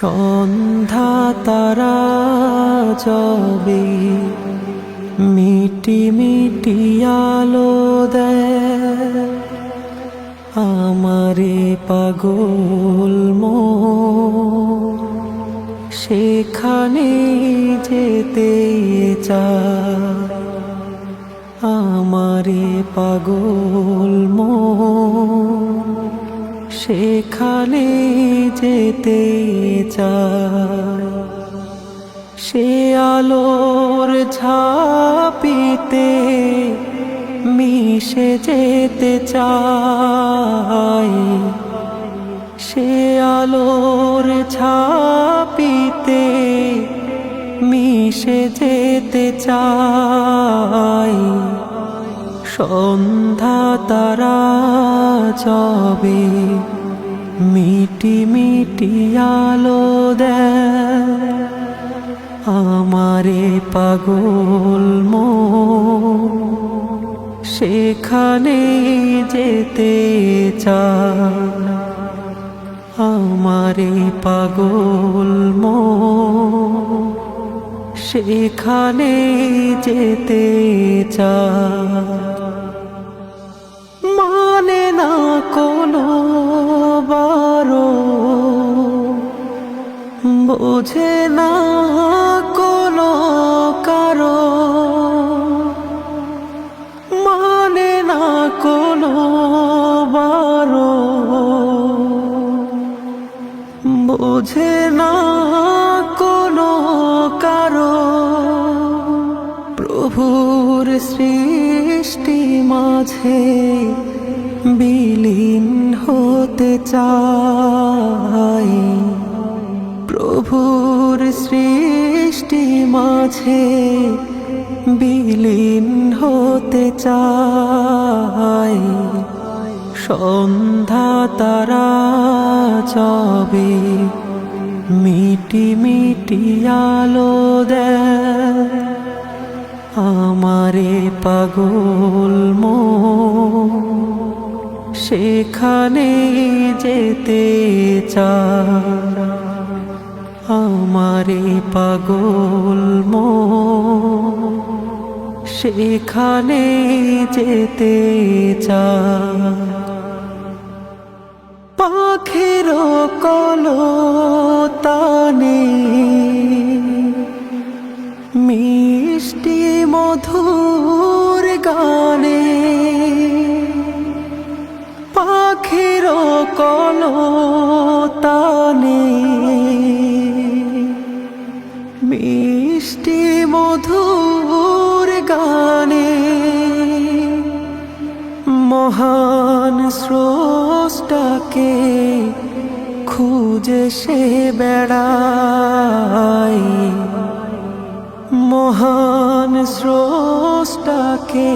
সন্ধ্যা তারা যবে মিটি মিটি আলো দেয়, আমারে পাগল মন সেখানে যেতে চায়। আমারে পাগল মন সেখানে যেতে চায়। সে আলোর ঝাঁপিতে মিশে যেতে চায়। সে আলোর ঝাঁপিতে মিশে যেতে চায়। সন্ধ্যা তারা যবে মিটি মিটি আলো দেয়, আমারে পাগল মন সেখানে যেতে চায়। আমারে পাগল মন সেখানে যেতে চায়। মানে না কোনো বারো, বোঝে না কোনো কারো, মানে না কোনো বারো, বোঝে না কোনো কারো। প্রভুর সৃষ্টি মাঝে বিলীন হতে চাই। প্রভুর সৃষ্টি মাঝে বিলীন হতে চাই। সন্ধ্যা তারা যবে মিটি মিটি আলো দেয়, আমারে পাগল মন সেখানে যেতে চায়। আমারে পাগল মন সেখানে যেতে চায়। পাখির কলতানে মিষ্টি মধুর গানে, পাখির কলতানে মিষ্টি মধুর গানে, মহান স্রষ্টাকে খুঁজে সে বেড়ায়। মহান স্রষ্টাকে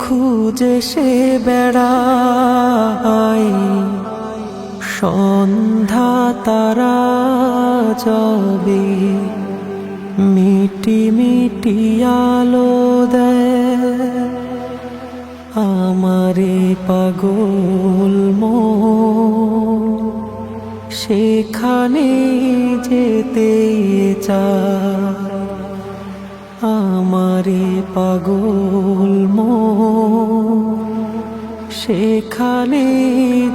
খুঁজে সে বেড়ায়। সন্ধ্যা তারা যবে মিটি মিটি আলো দেয়, আমারে পাগল মন সেখানে যেতে চায়। আমারে পাগল মন সেখানে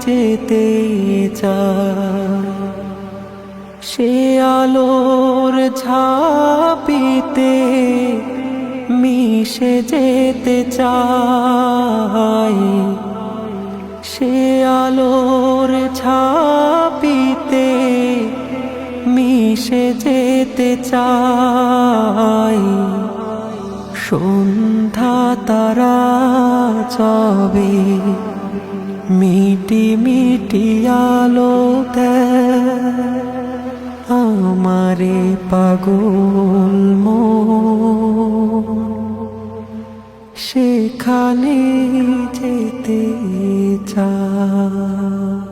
যেতে চায়। সে আলোর ঝাঁপিতে মিশে যেতে চায়। সে আলোর ঝাঁপিতে মিশে যেতে চায়। সন্ধ্যা তারা যবে মিটি মিটি আলো দেয়, আমারে পাগল মন সেখানে যেতে চায়।